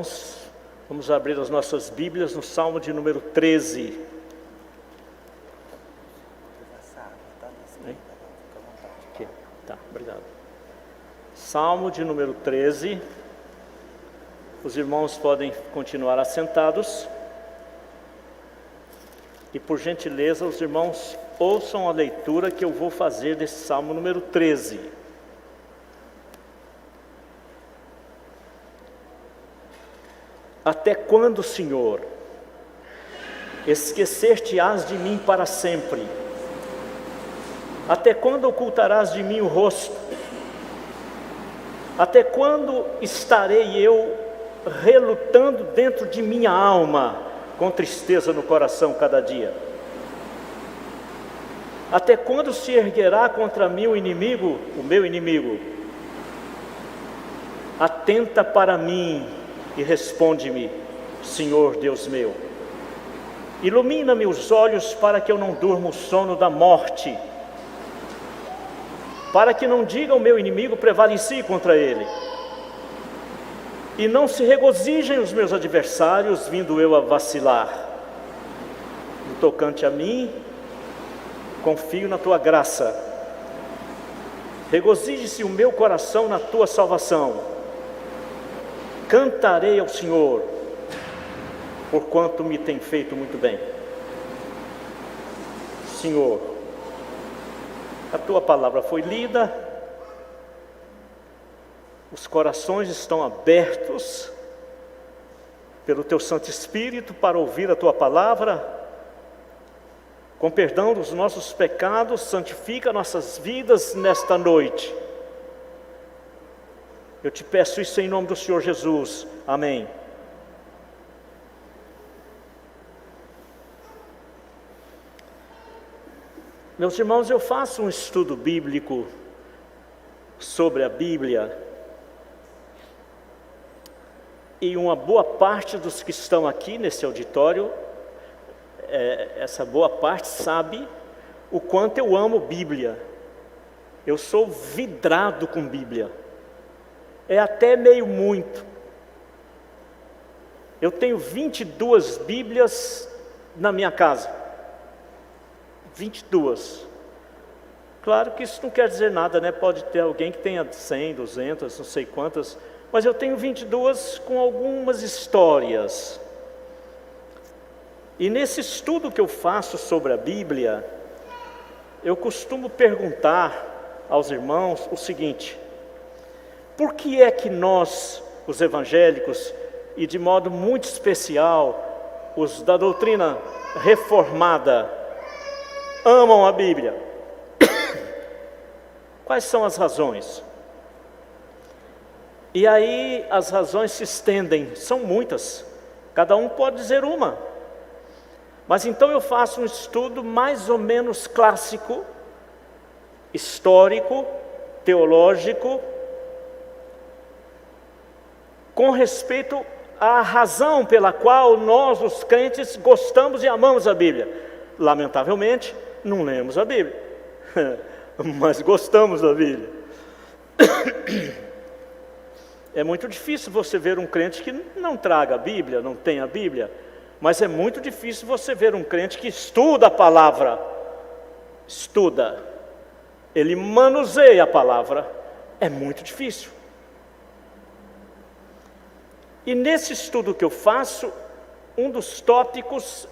irmãos, vamos abrir as nossas Bíblias no Salmo de número 13. Aqui, tá, obrigado. Salmo de número 13. Os irmãos podem continuar assentados. E por gentileza, os irmãos ouçam a leitura que eu vou fazer desse Salmo número 13. Até quando, Senhor, esquecer-te-ás de mim para sempre? Até quando ocultarás de mim o rosto? Até quando estarei eu relutando dentro de minha alma, com tristeza no coração cada dia? Até quando se erguerá contra mim o inimigo, o meu inimigo? Atenta para mim e responde-me, Senhor Deus meu. Ilumina-me os olhos para que eu não durma o sono da morte, para que não diga o meu inimigo prevaleci contra ele, e não se regozijem os meus adversários, vindo eu a vacilar. No tocante a mim, confio na tua graça. Regozije-se o meu coração na tua salvação. Cantarei ao Senhor, porquanto me tem feito muito bem. Senhor, a tua palavra foi lida, os corações estão abertos pelo teu Santo Espírito para ouvir a tua palavra. Com perdão dos nossos pecados, santifica nossas vidas nesta noite. Eu te peço isso em nome do Senhor Jesus. Amém. Meus irmãos, eu faço um estudo bíblico sobre a Bíblia, e uma boa parte dos que estão aqui nesse auditório, essa boa parte sabe o quanto eu amo Bíblia. Eu sou vidrado com Bíblia. É até meio muito. Eu tenho 22 Bíblias na minha casa. 22. Claro que isso não quer dizer nada, né? Pode ter alguém que tenha 100, 200, não sei quantas. Mas eu tenho 22 com algumas histórias. E nesse estudo que eu faço sobre a Bíblia, eu costumo perguntar aos irmãos o seguinte: por que é que nós, os evangélicos, e de modo muito especial, os da doutrina reformada, amam a Bíblia? Quais são as razões? E aí as razões se estendem, são muitas, cada um pode dizer uma. Mas então eu faço um estudo mais ou menos clássico, histórico, teológico, com respeito à razão pela qual nós, os crentes, gostamos e amamos a Bíblia. Lamentavelmente, não lemos a Bíblia, mas gostamos da Bíblia. É muito difícil você ver um crente que não traga a Bíblia, não tem a Bíblia, mas é muito difícil você ver um crente que estuda a palavra, estuda, ele manuseia a palavra, é muito difícil. E nesse estudo que eu faço, um dos tópicos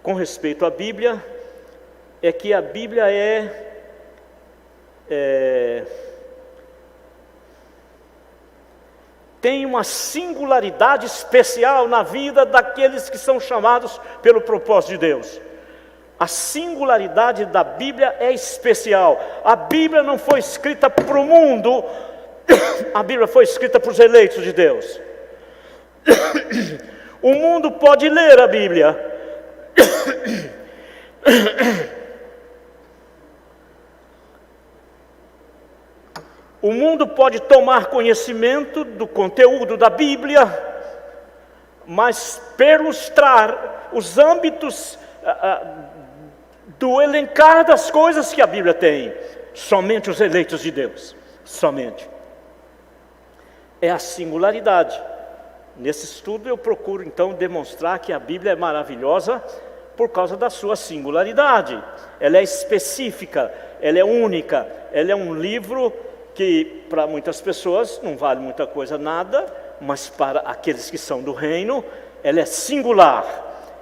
com respeito à Bíblia, é que a Bíblia tem uma singularidade especial na vida daqueles que são chamados pelo propósito de Deus. A singularidade da Bíblia é especial. A Bíblia não foi escrita para o mundo, a Bíblia foi escrita para os eleitos de Deus. O mundo pode ler a Bíblia, o mundo pode tomar conhecimento do conteúdo da Bíblia, mas perlustrar os âmbitos do elencar das coisas que a Bíblia tem, somente os eleitos de Deus, somente. É a singularidade. Nesse estudo eu procuro então demonstrar que a Bíblia é maravilhosa por causa da sua singularidade. Ela é específica, ela é única, ela é um livro que para muitas pessoas não vale muita coisa nada, mas para aqueles que são do reino, ela é singular,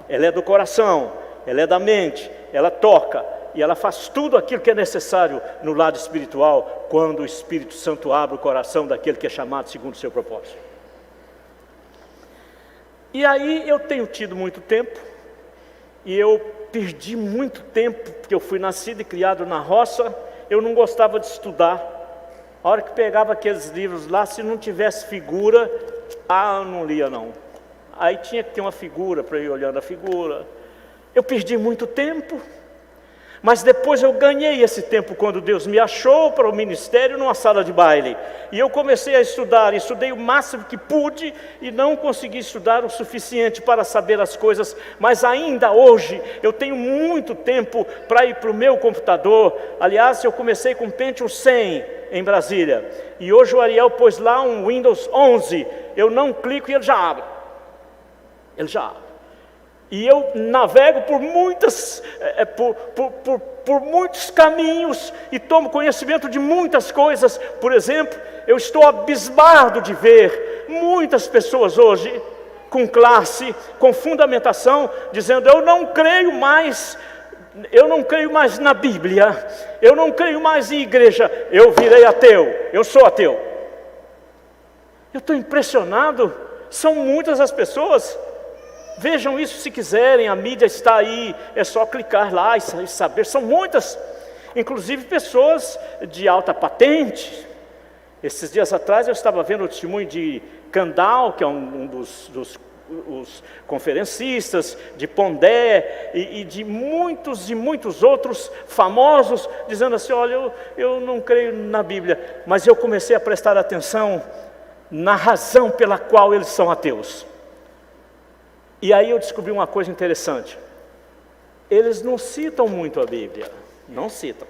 ela é do coração, ela é da mente, ela toca e ela faz tudo aquilo que é necessário no lado espiritual, quando o Espírito Santo abre o coração daquele que é chamado segundo o seu propósito. E aí eu tenho tido muito tempo, e eu perdi muito tempo, porque eu fui nascido e criado na roça, eu não gostava de estudar. A hora que pegava aqueles livros lá, se não tivesse figura, eu não lia não. Aí tinha que ter uma figura para ir olhando a figura. Eu perdi muito tempo, mas depois eu ganhei esse tempo quando Deus me achou para o ministério numa sala de baile. E eu comecei a estudar, estudei o máximo que pude e não consegui estudar o suficiente para saber as coisas. Mas ainda hoje eu tenho muito tempo para ir para o meu computador. Aliás, eu comecei com o Pentium 100 em Brasília. E hoje o Ariel pôs lá um Windows 11. Eu não clico e ele já abre. Ele já abre. E eu navego por muitos caminhos e tomo conhecimento de muitas coisas. Por exemplo, eu estou abismado de ver muitas pessoas hoje, com classe, com fundamentação, dizendo: eu não creio mais na Bíblia, eu não creio mais em igreja, eu virei ateu, eu sou ateu. Eu estou impressionado, são muitas as pessoas. Vejam isso se quiserem, a mídia está aí, é só clicar lá e saber. São muitas, inclusive pessoas de alta patente. Esses dias atrás eu estava vendo o testemunho de Kandal, que é um dos conferencistas, de Pondé e de muitos outros famosos, dizendo assim: olha, eu não creio na Bíblia, mas eu comecei a prestar atenção na razão pela qual eles são ateus. E aí eu descobri uma coisa interessante. Eles não citam muito a Bíblia, não citam.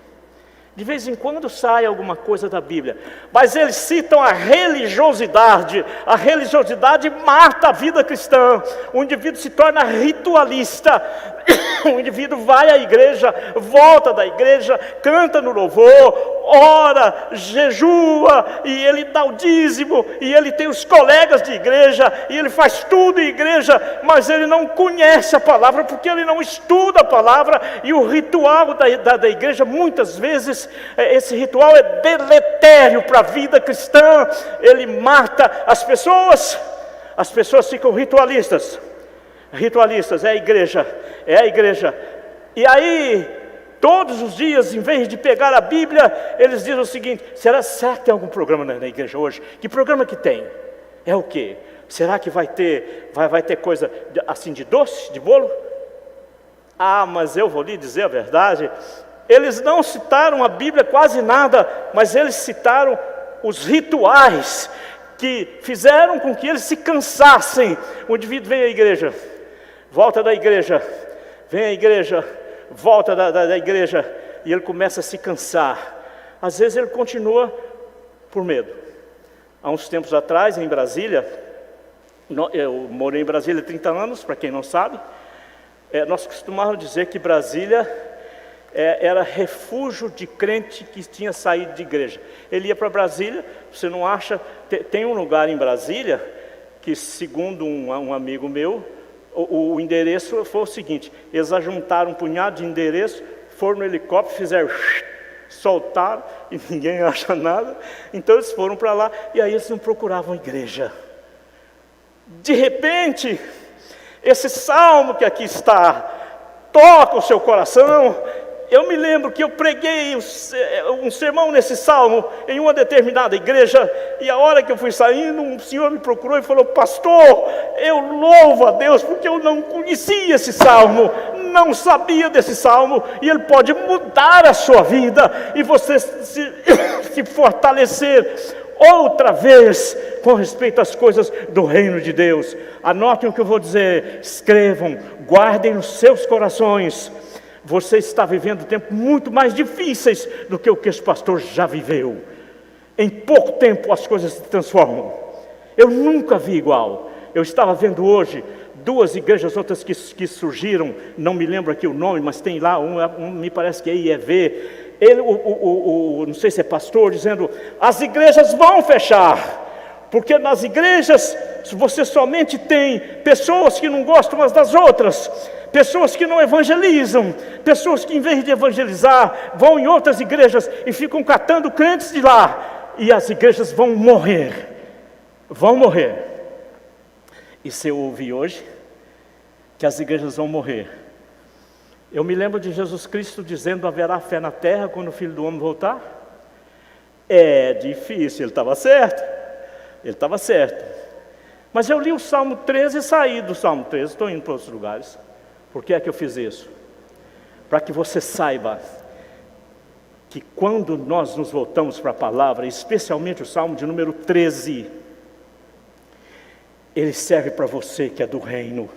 De vez em quando sai alguma coisa da Bíblia, mas eles citam a religiosidade. A religiosidade mata a vida cristã. O indivíduo se torna ritualista. O indivíduo vai à igreja, volta da igreja, canta no louvor, ora, jejua, e ele dá o dízimo, e ele tem os colegas de igreja, e ele faz tudo em igreja, mas ele não conhece a palavra, porque ele não estuda a palavra. E o ritual da igreja, muitas vezes, esse ritual é deletério para a vida cristã. Ele mata as pessoas ficam ritualistas, é a igreja, e aí, todos os dias, em vez de pegar a Bíblia, eles dizem o seguinte: será que tem algum programa na igreja hoje? Que programa que tem? É o quê? Será que vai ter coisa assim de doce, de bolo? Mas eu vou lhe dizer a verdade, eles não citaram a Bíblia quase nada, mas eles citaram os rituais que fizeram com que eles se cansassem. O indivíduo vem à igreja, volta da igreja, vem à igreja, volta da igreja, e ele começa a se cansar. Às vezes ele continua por medo. Há uns tempos atrás, em Brasília, eu morei em Brasília há 30 anos, para quem não sabe, nós costumávamos dizer que Brasília era refúgio de crente que tinha saído de igreja. Ele ia para Brasília, você não acha, tem um lugar em Brasília, que segundo um amigo meu, o endereço foi o seguinte: eles ajuntaram um punhado de endereço, foram no helicóptero, fizeram, soltaram, e ninguém acha nada. Então eles foram para lá, e aí eles não procuravam igreja. De repente, esse salmo que aqui está, toca o seu coração. Eu me lembro que eu preguei um sermão nesse salmo em uma determinada igreja, e a hora que eu fui saindo, um senhor me procurou e falou: pastor, eu louvo a Deus porque eu não conhecia esse salmo, não sabia desse salmo, e ele pode mudar a sua vida, e você se fortalecer outra vez com respeito às coisas do reino de Deus. Anotem o que eu vou dizer, escrevam, guardem nos seus corações. Você está vivendo tempos muito mais difíceis do que o que esse pastor já viveu. Em pouco tempo as coisas se transformam. Eu nunca vi igual. Eu estava vendo hoje 2 igrejas, outras que surgiram, não me lembro aqui o nome, mas tem lá, me parece que é IEV, não sei se é pastor, dizendo, as igrejas vão fechar, porque nas igrejas você somente tem pessoas que não gostam umas das outras, pessoas que não evangelizam, pessoas que em vez de evangelizar, vão em outras igrejas e ficam catando crentes de lá, e as igrejas vão morrer. E se eu ouvi hoje que as igrejas vão morrer, eu me lembro de Jesus Cristo dizendo, haverá fé na terra quando o Filho do Homem voltar? É difícil, ele estava certo, mas eu li o Salmo 13 e saí do Salmo 13, estou indo para outros lugares. Por que é que eu fiz isso? Para que você saiba que quando nós nos voltamos para a palavra, especialmente o Salmo de número 13, ele serve para você que é do reino,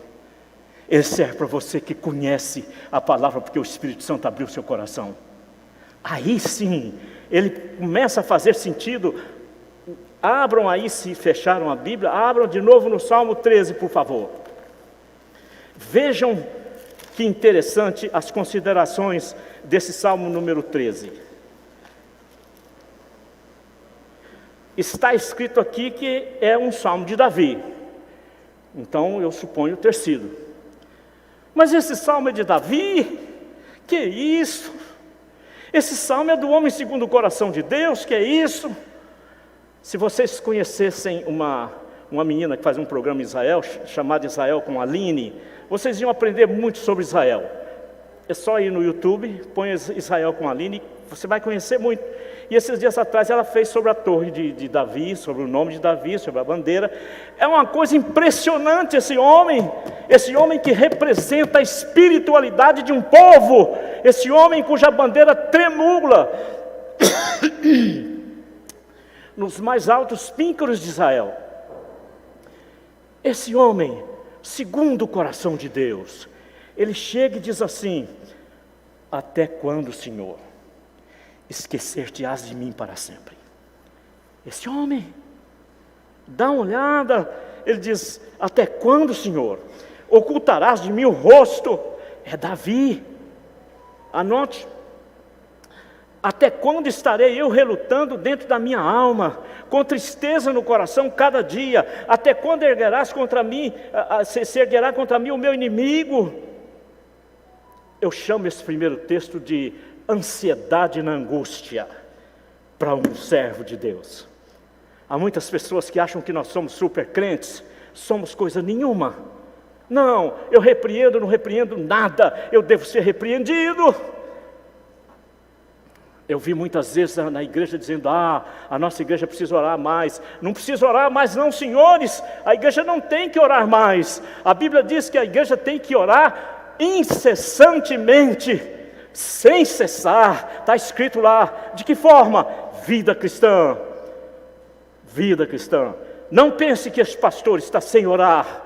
ele serve para você que conhece a palavra, porque o Espírito Santo abriu seu coração. Aí sim, ele começa a fazer sentido. Abram aí, se fecharam a Bíblia, abram de novo no Salmo 13, por favor. Vejam que interessante as considerações desse Salmo número 13. Está escrito aqui que é um Salmo de Davi. Então eu suponho ter sido. Mas esse Salmo é de Davi? Que isso? Esse Salmo é do homem segundo o coração de Deus? Que é isso? Se vocês conhecessem uma menina que faz um programa em Israel, chamada Israel com Aline, vocês iam aprender muito sobre Israel. É só ir no YouTube, põe Israel com Aline, você vai conhecer muito. E esses dias atrás ela fez sobre a torre de Davi, sobre o nome de Davi, sobre a bandeira. É uma coisa impressionante esse homem que representa a espiritualidade de um povo, esse homem cuja bandeira tremula nos mais altos píncaros de Israel. Esse homem, segundo o coração de Deus, ele chega e diz assim, até quando, Senhor, esquecer-te-ás de mim para sempre? Esse homem, dá uma olhada, ele diz, até quando, Senhor, ocultarás de mim o rosto? É Davi, anote. Até quando estarei eu relutando dentro da minha alma, com tristeza no coração cada dia? Até quando erguerás contra mim, se erguerá contra mim o meu inimigo? Eu chamo esse primeiro texto de ansiedade na angústia para um servo de Deus. Há muitas pessoas que acham que nós somos super crentes, somos coisa nenhuma. Não, eu repreendo, não repreendo nada, eu devo ser repreendido. Eu vi muitas vezes na igreja dizendo, a nossa igreja precisa orar mais. Não precisa orar mais não, senhores, a igreja não tem que orar mais. A Bíblia diz que a igreja tem que orar incessantemente, sem cessar. Está escrito lá, de que forma? Vida cristã. Vida cristã. Não pense que esse pastor está sem orar.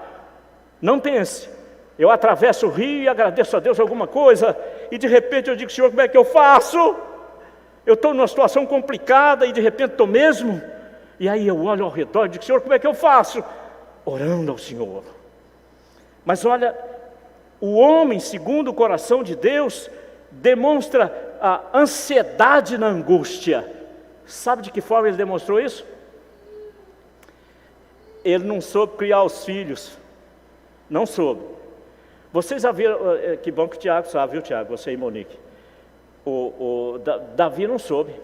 Não pense. Eu atravesso o rio e agradeço a Deus alguma coisa, e de repente eu digo, Senhor, como é que eu faço? Eu estou numa situação complicada e de repente estou mesmo. E aí eu olho ao redor e digo, Senhor, como é que eu faço? Orando ao Senhor. Mas olha, o homem, segundo o coração de Deus, demonstra a ansiedade na angústia. Sabe de que forma ele demonstrou isso? Ele não soube criar os filhos. Não soube. Vocês já viram, que bom que o Tiago sabe, viu, Tiago? Você e Monique. Davi não soube.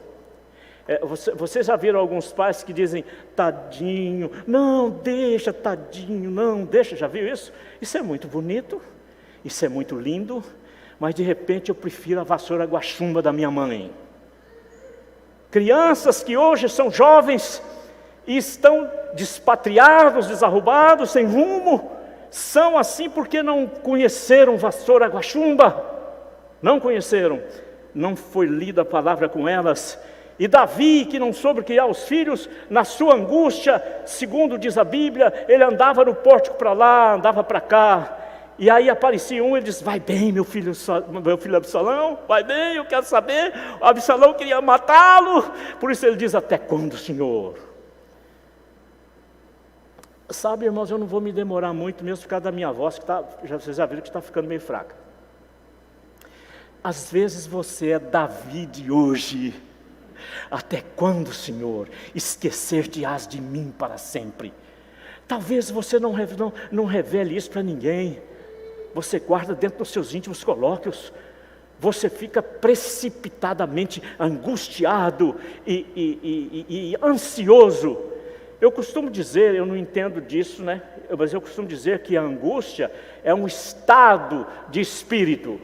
Vocês já viram alguns pais que dizem, tadinho, não deixa, tadinho, não deixa, já viu isso? Isso é muito bonito, isso é muito lindo, mas de repente eu prefiro a vassoura guaxumba da minha mãe. Crianças que hoje são jovens e estão despatriados, desarrumados, sem rumo, são assim porque não conheceram vassoura guaxumba, não conheceram. Não foi lida a palavra com elas. E Davi, que não soube criar os filhos, na sua angústia, segundo diz a Bíblia, ele andava no pórtico para lá, andava para cá, e aí aparecia um, ele diz, vai bem meu filho Absalão, vai bem, eu quero saber, o Absalão queria matá-lo, por isso ele diz, até quando, Senhor? Sabe, irmãos, eu não vou me demorar muito, mesmo por causa da minha voz, que vocês já viram que está ficando meio fraca. Às vezes você é Davi de hoje. Até quando, Senhor, esquecer-te-ás de mim para sempre? Talvez você não revele isso para ninguém. Você guarda dentro dos seus íntimos colóquios. Você fica precipitadamente angustiado e ansioso. Eu costumo dizer, eu não entendo disso, né? Mas eu costumo dizer que a angústia é um estado de espírito.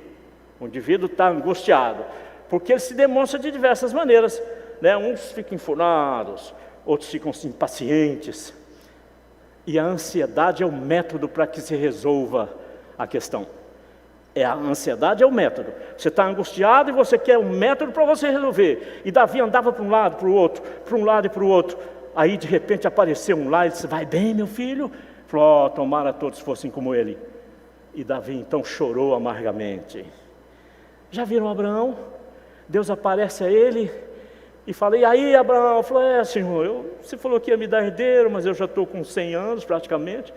O indivíduo está angustiado, porque ele se demonstra de diversas maneiras, né? Uns ficam enfurnados, outros ficam impacientes. E a ansiedade é o método para que se resolva a questão. A ansiedade é o método. Você está angustiado e você quer um método para você resolver. E Davi andava para um lado, para o outro, para um lado e para o outro. Aí de repente apareceu um lá e disse: vai bem, meu filho? Falou: oh, tomara todos fossem como ele. E Davi então chorou amargamente. Já viram Abraão? Deus aparece a ele e fala: e aí, Abraão? Falou: Senhor, você falou que ia me dar herdeiro, mas eu já estou com 100 anos praticamente.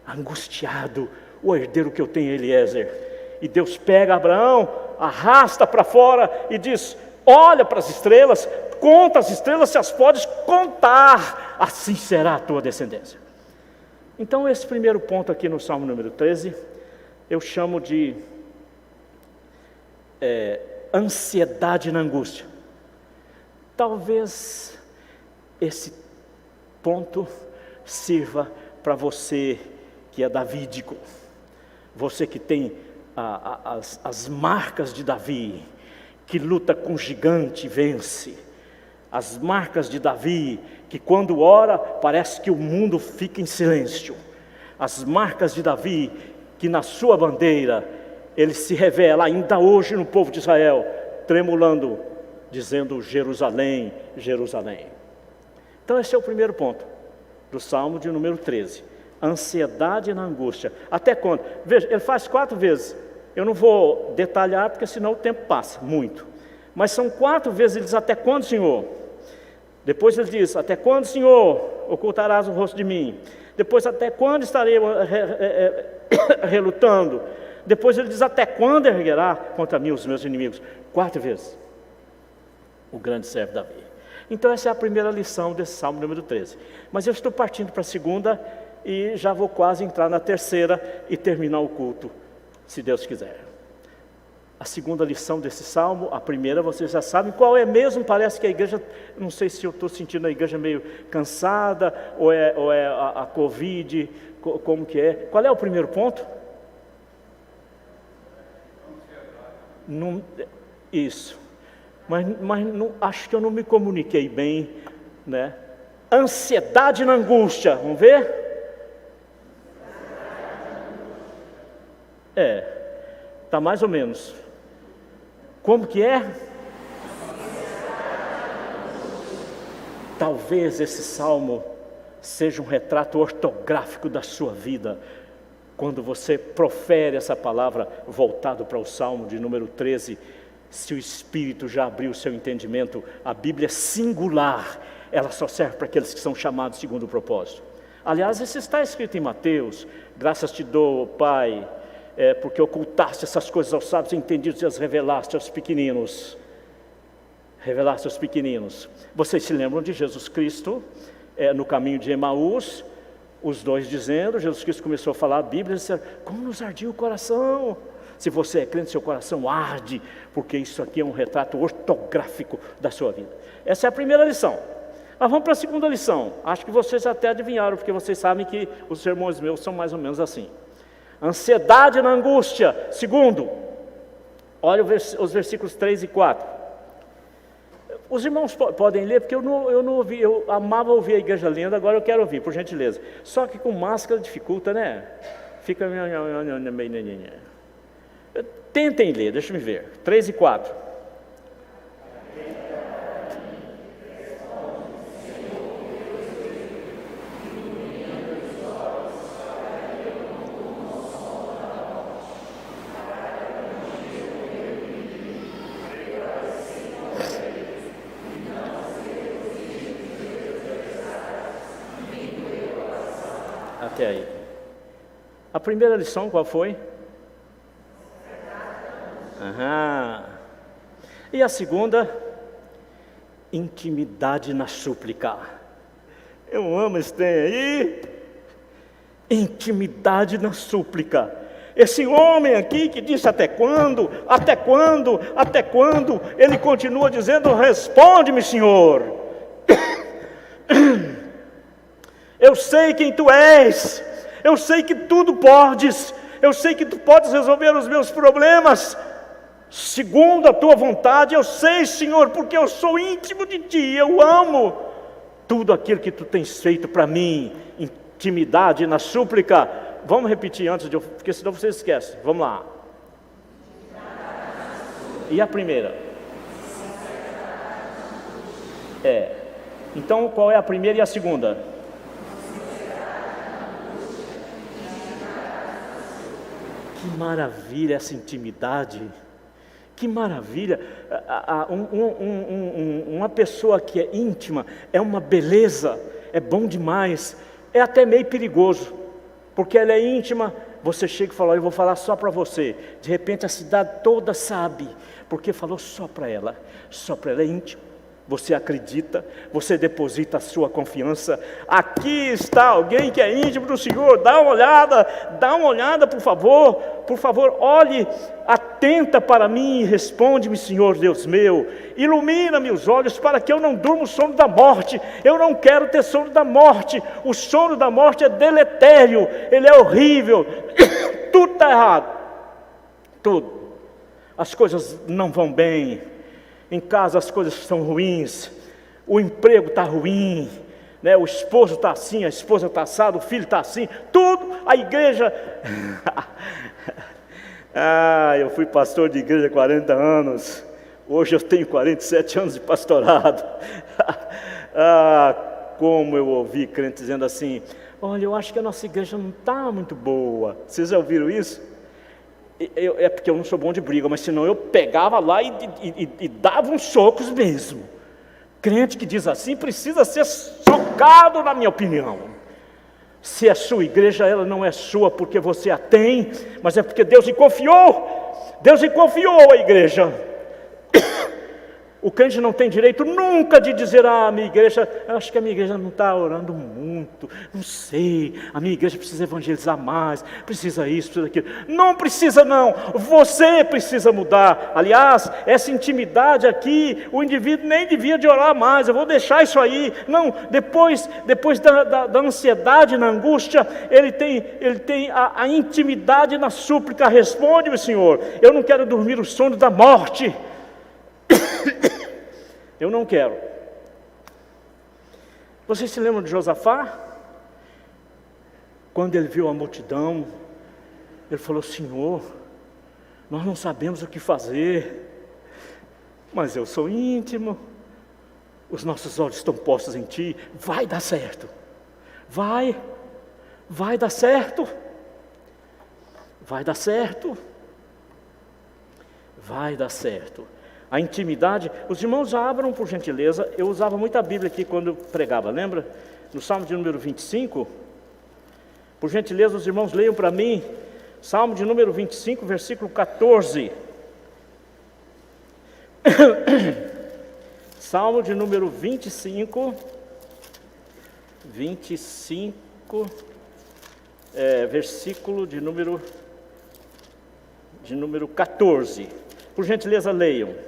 Angustiado, o herdeiro que eu tenho é Eliezer. E Deus pega Abraão, arrasta para fora e diz: olha para as estrelas, conta as estrelas se as podes contar, assim será a tua descendência. Então esse primeiro ponto aqui no Salmo número 13, eu chamo de ansiedade na angústia. Talvez esse ponto sirva para você que é davídico, você que tem as marcas de Davi, que luta com o gigante e vence, as marcas de Davi, que quando ora parece que o mundo fica em silêncio, as marcas de Davi, que na sua bandeira ele se revela ainda hoje no povo de Israel, tremulando, dizendo: Jerusalém, Jerusalém. Então esse é o primeiro ponto do Salmo de número 13, ansiedade na angústia. Até quando? Veja, ele faz 4 vezes. Eu não vou detalhar, porque senão o tempo passa muito. Mas são 4 vezes, ele diz: até quando, Senhor? Depois ele diz: até quando, Senhor, ocultarás o rosto de mim? Depois: até quando estarei relutando? Depois ele diz: até quando erguerá contra mim os meus inimigos? 4 vezes. O grande servo Davi. Então essa é a primeira lição desse Salmo número 13. Mas eu estou partindo para a segunda e já vou quase entrar na terceira e terminar o culto, se Deus quiser. A segunda lição desse salmo, a primeira vocês já sabem qual é mesmo. Parece que a igreja, não sei se eu estou sentindo a igreja meio cansada, ou é a Covid, como que é. Qual é o primeiro ponto? Não, isso, mas não, acho que eu não me comuniquei bem, né? Ansiedade na angústia, vamos ver? Está mais ou menos. Como que é? Talvez esse salmo seja um retrato ortográfico da sua vida. Quando você profere essa palavra voltado para o Salmo de número 13, se o Espírito já abriu o seu entendimento, a Bíblia é singular, ela só serve para aqueles que são chamados segundo o propósito. Aliás, isso está escrito em Mateus: graças te dou, Pai, porque ocultaste essas coisas aos sábios e entendidos e as revelaste aos pequeninos. Revelaste aos pequeninos. Vocês se lembram de Jesus Cristo, no caminho de Emaús, os dois dizendo, Jesus Cristo começou a falar a Bíblia, e disse: como nos ardia o coração. Se você é crente, seu coração arde, porque isso aqui é um retrato ortográfico da sua vida. Essa é a primeira lição. Mas vamos para a segunda lição. Acho que vocês até adivinharam, porque vocês sabem que os sermões meus são mais ou menos assim. Ansiedade na angústia. Segundo, olha os versículos 3 e 4. Os irmãos podem ler, porque eu não ouvi, eu amava ouvir a igreja lendo, agora eu quero ouvir, por gentileza. Só que com máscara dificulta, né? Fica... Tentem ler, deixa eu ver. 3 e 4. até aí. A primeira lição qual foi? Aham. E a segunda? Intimidade na súplica. Eu amo esse trem aí. Intimidade na súplica. Esse homem aqui que disse até quando, ele continua dizendo: responde-me, Senhor. Eu sei quem tu és, eu sei que tudo podes, eu sei que tu podes resolver os meus problemas, segundo a tua vontade. Eu sei, Senhor, porque eu sou íntimo de ti, eu amo tudo aquilo que tu tens feito para mim. Intimidade na súplica. Vamos repetir antes de porque senão você esquece. Vamos lá. E a primeira? Então qual é a primeira e a segunda? Que maravilha essa intimidade. Que maravilha. Uma pessoa que é íntima é uma beleza, é bom demais. É até meio perigoso, porque ela é íntima. Você chega e fala: eu vou falar só para você. De repente a cidade toda sabe, porque falou só para ela. Só para ela, é íntimo. Você acredita, você deposita a sua confiança. Aqui está alguém que é íntimo do Senhor. Dá uma olhada, por favor, olhe, atenta para mim e responde-me, Senhor Deus meu. Ilumina-me os olhos para que eu não durma o sono da morte. Eu não quero ter sono da morte. O sono da morte é deletério, ele é horrível. Tudo está errado, tudo. As coisas não vão bem. Em casa as coisas estão ruins, o emprego está ruim, né? O esposo está assim, a esposa está assada, o filho está assim, tudo, a igreja... eu fui pastor de igreja há 40 anos, hoje eu tenho 47 anos de pastorado. Como eu ouvi crente dizendo assim: olha, eu acho que a nossa igreja não está muito boa. Vocês já ouviram isso? É porque eu não sou bom de briga, mas senão eu pegava lá e dava uns socos mesmo. Crente que diz assim precisa ser socado, na minha opinião. Se é sua igreja, ela não é sua porque você a tem, mas é porque Deus lhe confiou. Deus lhe confiou a igreja. O crente não tem direito nunca de dizer: minha igreja, acho que a minha igreja não está orando muito, não sei, a minha igreja precisa evangelizar mais, precisa isso, precisa aquilo. Não precisa não, você precisa mudar. Aliás, essa intimidade aqui, o indivíduo nem devia de orar mais, eu vou deixar isso aí. Não, depois da ansiedade, na angústia, ele tem a intimidade na súplica: responde-me, Senhor, eu não quero dormir o sono da morte. Eu não quero. Vocês se lembram de Josafá? Quando ele viu a multidão, ele falou: Senhor, nós não sabemos o que fazer, mas eu sou íntimo, os nossos olhos estão postos em Ti, vai dar certo, vai dar certo, vai dar certo, vai dar certo. A intimidade, os irmãos abram por gentileza. Eu usava muito a Bíblia aqui quando eu pregava, lembra? No Salmo de número 25, por gentileza os irmãos leiam para mim, Salmo de número 25, versículo 14. Salmo de número 25, versículo de número 14. Por gentileza, leiam.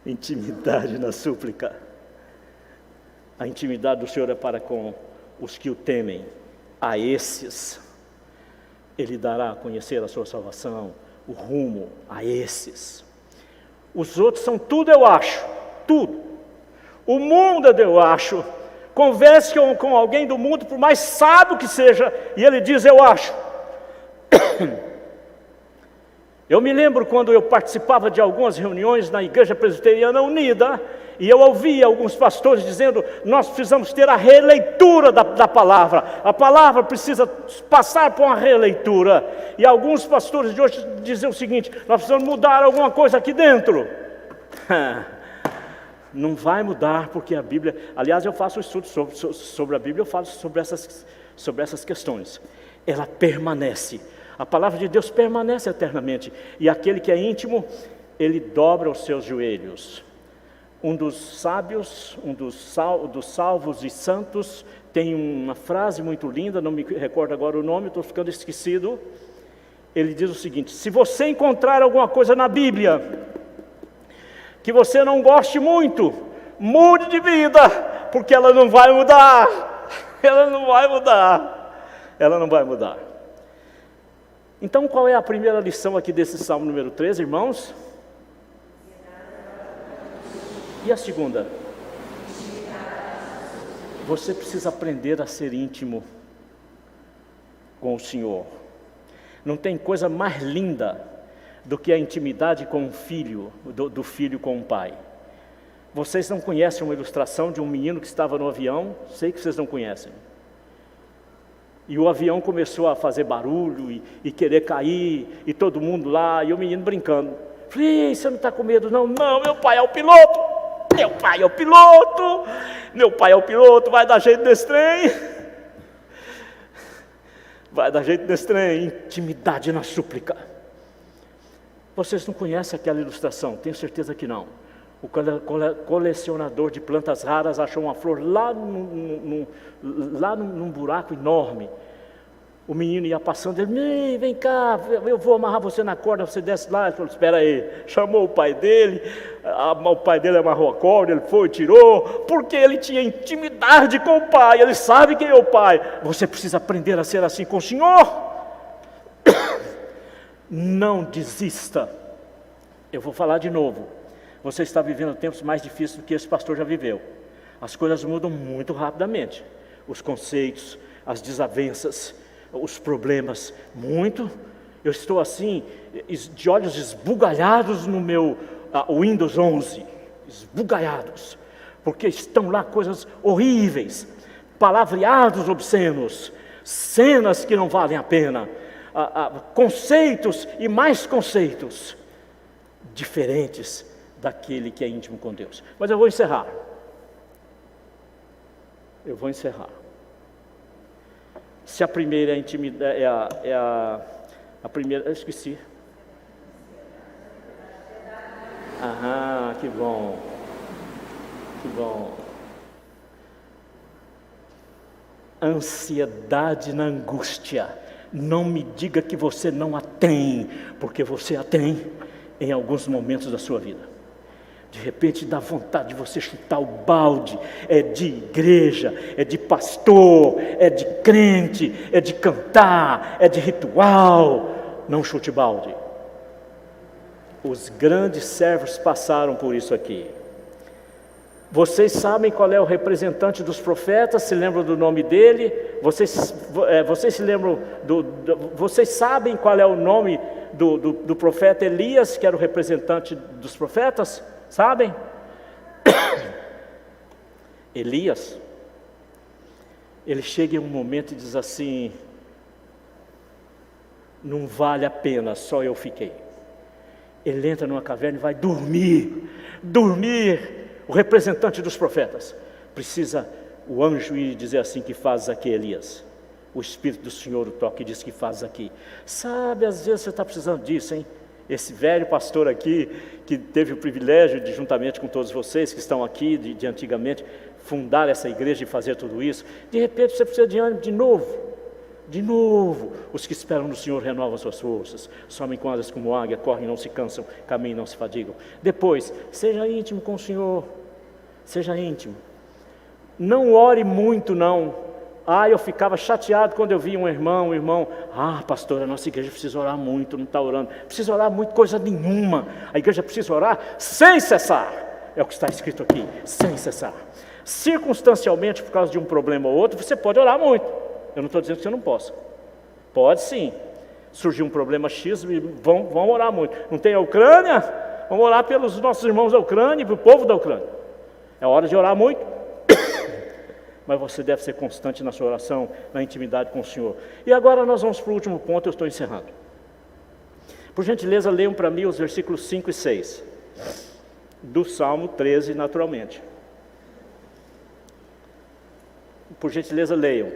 Intimidade na súplica. A intimidade do Senhor é para com os que o temem. A esses Ele dará a conhecer a sua salvação, o rumo a esses. Os outros são tudo eu acho, tudo. O mundo é do eu acho. Converse com alguém do mundo, por mais sábio que seja, e ele diz eu acho. Eu me lembro quando eu participava de algumas reuniões na Igreja Presbiteriana Unida, E eu ouvi alguns pastores dizendo, nós precisamos ter a releitura da palavra. A palavra precisa passar por uma releitura. E alguns pastores de hoje dizem o seguinte, nós precisamos mudar alguma coisa aqui dentro. Não vai mudar, porque a Bíblia... Aliás, eu faço um estudo sobre a Bíblia, eu falo sobre essas questões. Ela permanece. A palavra de Deus permanece eternamente. E aquele que é íntimo, ele dobra os seus joelhos. Um dos sábios, dos salvos e santos, tem uma frase muito linda, não me recordo agora o nome, estou ficando esquecido. Ele diz o seguinte: se você encontrar alguma coisa na Bíblia que você não goste muito, mude de vida, porque ela não vai mudar. Ela não vai mudar. Ela não vai mudar. Então, qual é a primeira lição aqui desse Salmo número 13, irmãos? E a segunda? Você precisa aprender a ser íntimo com o Senhor. Não tem coisa mais linda do que a intimidade com um filho, do filho com um pai. Vocês não conhecem uma ilustração de um menino que estava no avião? Sei que vocês não conhecem. E o avião começou a fazer barulho e querer cair, e todo mundo lá, e o menino brincando. Falei, você não está com medo? Não, meu pai é o piloto. Meu pai é o piloto, meu pai é o piloto, vai dar jeito nesse trem. Vai dar jeito nesse trem, intimidade na súplica. Vocês não conhecem aquela ilustração? Tenho certeza que não. O colecionador de plantas raras achou uma flor lá num buraco enorme. O menino ia passando, ele, vem cá, eu vou amarrar você na corda, você desce lá. Ele falou, espera aí, chamou o pai dele, o pai dele amarrou a corda, ele foi, tirou, porque ele tinha intimidade com o pai, ele sabe quem é o pai. Você precisa aprender a ser assim com o Senhor. Não desista. Eu vou falar de novo, você está vivendo tempos mais difíceis do que esse pastor já viveu. As coisas mudam muito rapidamente, os conceitos, as desavenças, os problemas, muito. Eu estou assim, de olhos esbugalhados no meu Windows 11, esbugalhados, porque estão lá coisas horríveis, palavreados obscenos, cenas que não valem a pena, conceitos e mais conceitos diferentes daquele que é íntimo com Deus. Mas eu vou encerrar. Se a primeira é intimidade, a primeira, eu esqueci. Que bom. Que bom. Ansiedade na angústia. Não me diga que você não a tem, porque você a tem em alguns momentos da sua vida. De repente dá vontade de você chutar o balde, é de igreja, é de pastor, é de crente, é de cantar, é de ritual. Não chute balde. Os grandes servos passaram por isso aqui. Vocês sabem qual é o representante dos profetas? Se lembram do nome dele? Vocês se lembram vocês sabem qual é o nome do profeta Elias, que era o representante dos profetas? Sabem? Elias, ele chega em um momento e diz assim: não vale a pena, só eu fiquei. Ele entra numa caverna e vai dormir. O representante dos profetas. Precisa o anjo ir dizer assim: que fazes aqui, Elias? O Espírito do Senhor o toca e diz: que fazes aqui? Sabe, às vezes você está precisando disso, hein? Esse velho pastor aqui, que teve o privilégio de, juntamente com todos vocês que estão aqui, de antigamente, fundar essa igreja e fazer tudo isso, de repente você precisa de ânimo de novo. Os que esperam no Senhor renovam suas forças, somem com asas como águia, correm e não se cansam, caminham e não se fadigam. Depois, seja íntimo com o Senhor, seja íntimo. Não ore muito, não. Eu ficava chateado quando eu via um irmão, pastor, a nossa igreja precisa orar muito, não está orando. Precisa orar muito, coisa nenhuma. A igreja precisa orar sem cessar. É o que está escrito aqui, sem cessar. Circunstancialmente, por causa de um problema ou outro, você pode orar muito. Eu não estou dizendo que você não possa. Pode sim. Surgiu um problema X, vão orar muito. Não tem a Ucrânia? Vamos orar pelos nossos irmãos da Ucrânia e pelo povo da Ucrânia. É hora de orar muito, mas você deve ser constante na sua oração, na intimidade com o Senhor. E agora nós vamos para o último ponto, eu estou encerrando. Por gentileza, leiam para mim os versículos 5 e 6, do Salmo 13, naturalmente. Por gentileza, leiam.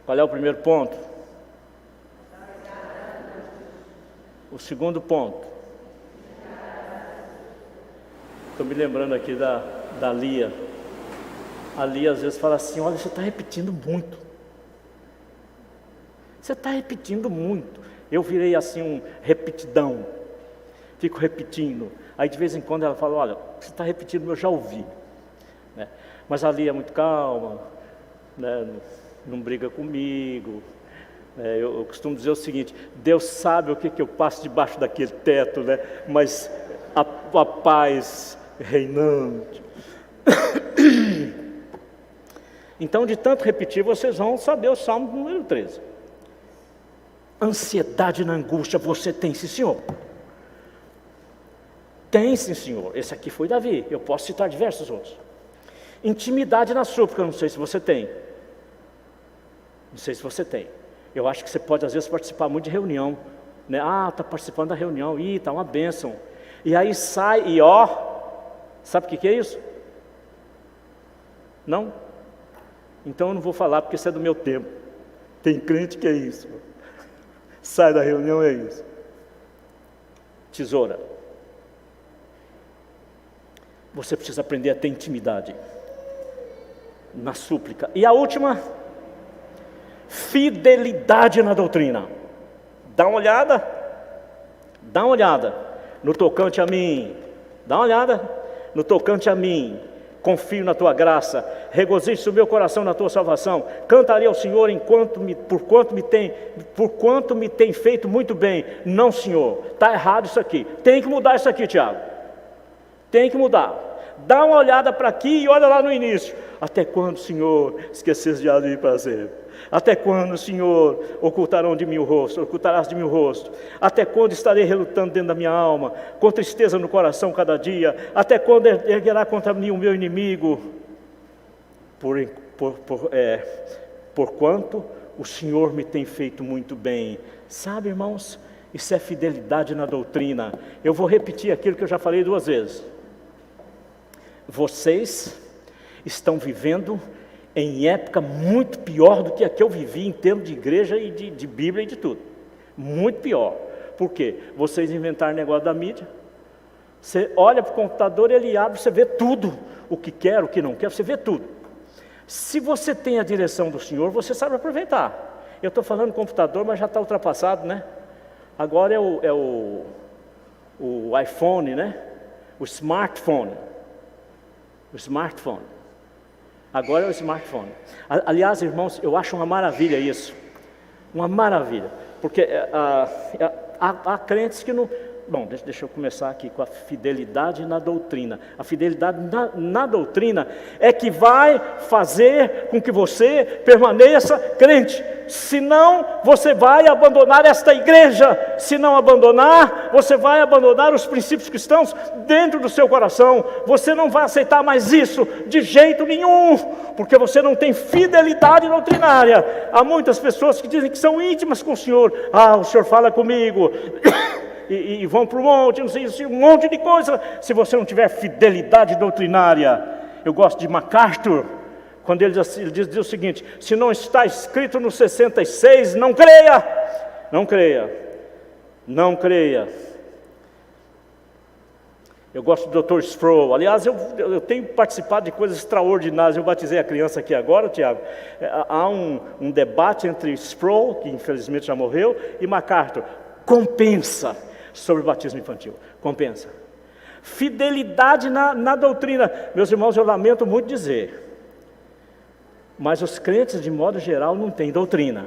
Qual é o primeiro ponto? O segundo ponto. Estou me lembrando aqui da Lia. A Lia às vezes fala assim: olha, você está repetindo muito. Você está repetindo muito. Eu virei assim um repetidão. Fico repetindo. Aí de vez em quando ela fala: olha, você está repetindo, eu já ouvi. Né? Mas a Lia é muito calma, né? Não briga comigo. Eu costumo dizer o seguinte: Deus sabe o que eu passo debaixo daquele teto, né? Mas a paz reinante. Então, de tanto repetir, vocês vão saber o Salmo número 13. Ansiedade na angústia você tem, sim, senhor. Tem, sim, senhor. Esse aqui foi Davi. Eu posso citar diversos outros. Intimidade na súplica, não sei se você tem. Não sei se você tem. Eu acho que você pode às vezes participar muito de reunião, né? Está participando da reunião, está uma bênção. E aí sai e sabe o que é isso? Não? Então eu não vou falar porque isso é do meu tempo. Tem crente que é isso. Sai da reunião, é isso. Tesoura. Você precisa aprender a ter intimidade na súplica. E a última, fidelidade na doutrina. Dá uma olhada no tocante a mim. Dá uma olhada no tocante a mim. Confio na tua graça, regozijo o meu coração na tua salvação. Cantarei ao Senhor por quanto me tem feito muito bem. Não, Senhor, está errado isso aqui. Tem que mudar isso aqui, Tiago. Tem que mudar. Dá uma olhada para aqui e olha lá no início. Até quando, Senhor, esqueces de ali para sempre? Até quando, Senhor, ocultarás de mim o rosto? Até quando estarei relutando dentro da minha alma, com tristeza no coração cada dia? Até quando erguerá contra mim o meu inimigo? Porquanto o Senhor me tem feito muito bem. Sabe, irmãos, isso é fidelidade na doutrina. Eu vou repetir aquilo que eu já falei 2 vezes. Vocês estão vivendo em época muito pior do que a que eu vivi em termos de igreja e de Bíblia e de tudo. Muito pior. Por quê? Vocês inventaram negócio da mídia. Você olha para o computador, ele abre, você vê tudo. O que quer, o que não quer, você vê tudo. Se você tem a direção do Senhor, você sabe aproveitar. Eu estou falando computador, mas já está ultrapassado, né? Agora é o iPhone, né? O smartphone. Agora é o smartphone. Aliás, irmãos, eu acho uma maravilha isso. Uma maravilha. Porque há crentes que não... Bom, deixa eu começar aqui com a fidelidade na doutrina. A fidelidade na doutrina é que vai fazer com que você permaneça crente. Senão, você vai abandonar esta igreja. Se não abandonar, você vai abandonar os princípios cristãos dentro do seu coração. Você não vai aceitar mais isso de jeito nenhum, porque você não tem fidelidade doutrinária. Há muitas pessoas que dizem que são íntimas com o Senhor. O Senhor fala comigo... E vão para o monte, não sei, um monte de coisa. Se você não tiver fidelidade doutrinária. Eu gosto de MacArthur, quando ele diz o seguinte: se não está escrito no 66, não creia. Não creia. Não creia. Eu gosto do Dr. Sproul. Aliás, eu tenho participado de coisas extraordinárias. Eu batizei a criança aqui agora, Tiago. Há um debate entre Sproul, que infelizmente já morreu, e MacArthur. Compensa sobre o batismo infantil. Compensa. Fidelidade na doutrina. Meus irmãos, eu lamento muito dizer, mas os crentes, de modo geral, não têm doutrina.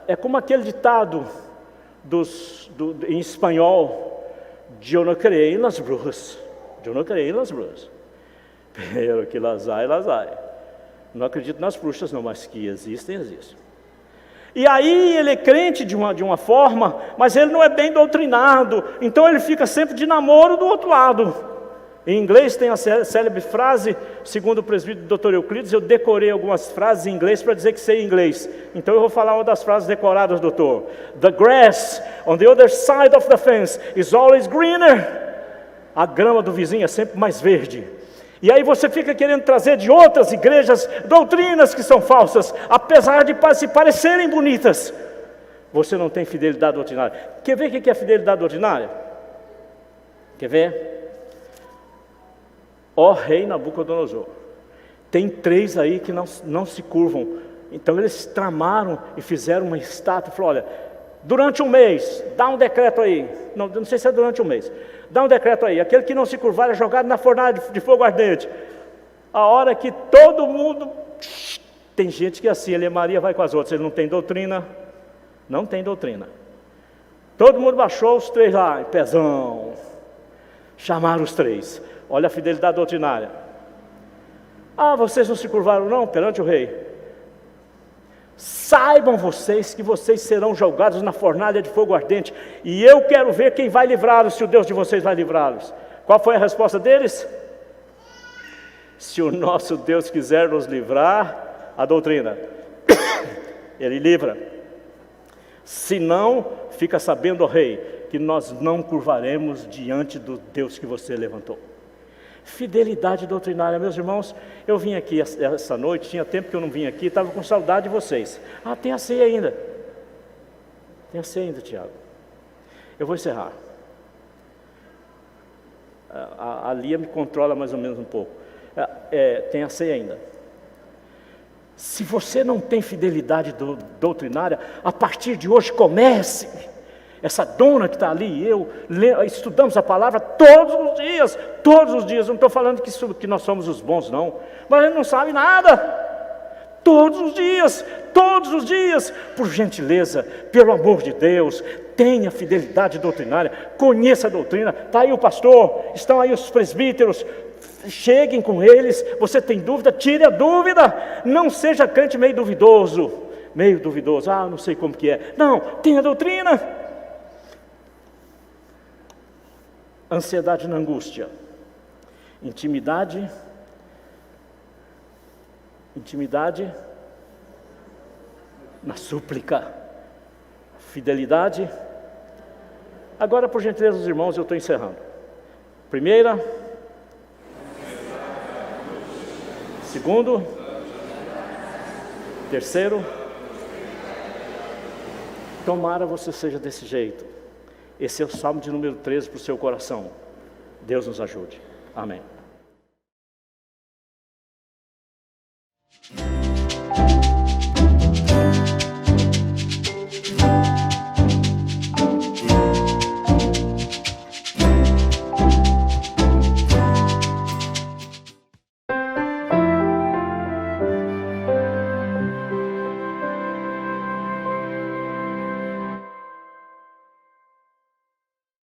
É como aquele ditado em espanhol: eu não creio nas bruxas. Eu não creio nas bruxas. Pero que las hay, las hay. Não acredito nas bruxas não, mas que existem, existem. E aí ele é crente de uma forma, mas ele não é bem doutrinado, então ele fica sempre de namoro do outro lado. Em inglês tem a célebre frase, segundo o presbítero Dr. Euclides, eu decorei algumas frases em inglês para dizer que sei inglês. Então eu vou falar uma das frases decoradas, doutor. The grass on the other side of the fence is always greener. A grama do vizinho é sempre mais verde. E aí você fica querendo trazer de outras igrejas doutrinas que são falsas, apesar de se parecerem bonitas. Você não tem fidelidade doutrinária. Quer ver o que é fidelidade doutrinária? Quer ver? Ó rei Nabucodonosor, tem 3 aí que não se curvam. Então eles tramaram e fizeram uma estátua. Falaram, olha, durante um mês, dá um decreto aí. Não sei se é durante um mês. Dá um decreto aí, aquele que não se curvar é jogado na fornalha de fogo ardente. A hora que todo mundo... Tem gente que é assim, ele é Maria, vai com as outras. Ele não tem doutrina. Não tem doutrina. Todo mundo baixou os 3 lá, em pezão. Chamaram os 3. Olha a fidelidade doutrinária. Ah, vocês não se curvaram não perante o rei? Saibam vocês que vocês serão jogados na fornalha de fogo ardente. E eu quero ver quem vai livrá-los, se o Deus de vocês vai livrá-los. Qual foi a resposta deles? Se o nosso Deus quiser nos livrar, a doutrina, Ele livra. Se não, fica sabendo, ó rei, que nós não curvaremos diante do Deus que você levantou. Fidelidade doutrinária, meus irmãos. Eu vim aqui essa noite, tinha tempo que eu não vim aqui, estava com saudade de vocês. Ah, tem a ceia ainda. Tem a ceia ainda, Tiago. Eu vou encerrar. A Lia me controla mais ou menos um pouco. Tem a ceia ainda. Se você não tem fidelidade doutrinária, a partir de hoje comece. Essa dona que está ali, estudamos a palavra todos os dias. Não estou falando que nós somos os bons, não. Mas ele não sabe nada. Todos os dias, por gentileza, pelo amor de Deus, tenha fidelidade doutrinária, conheça a doutrina. Está aí o pastor, estão aí os presbíteros, cheguem com eles. Você tem dúvida? Tire a dúvida. Não seja crente meio duvidoso. Não sei como que é. Não, tenha a doutrina. Ansiedade na angústia, intimidade na súplica, fidelidade. Agora, por gentileza dos irmãos, eu estou encerrando. Primeira, segundo, terceiro, tomara você seja desse jeito. Esse é o Salmo de número 13 para o seu coração. Deus nos ajude. Amém.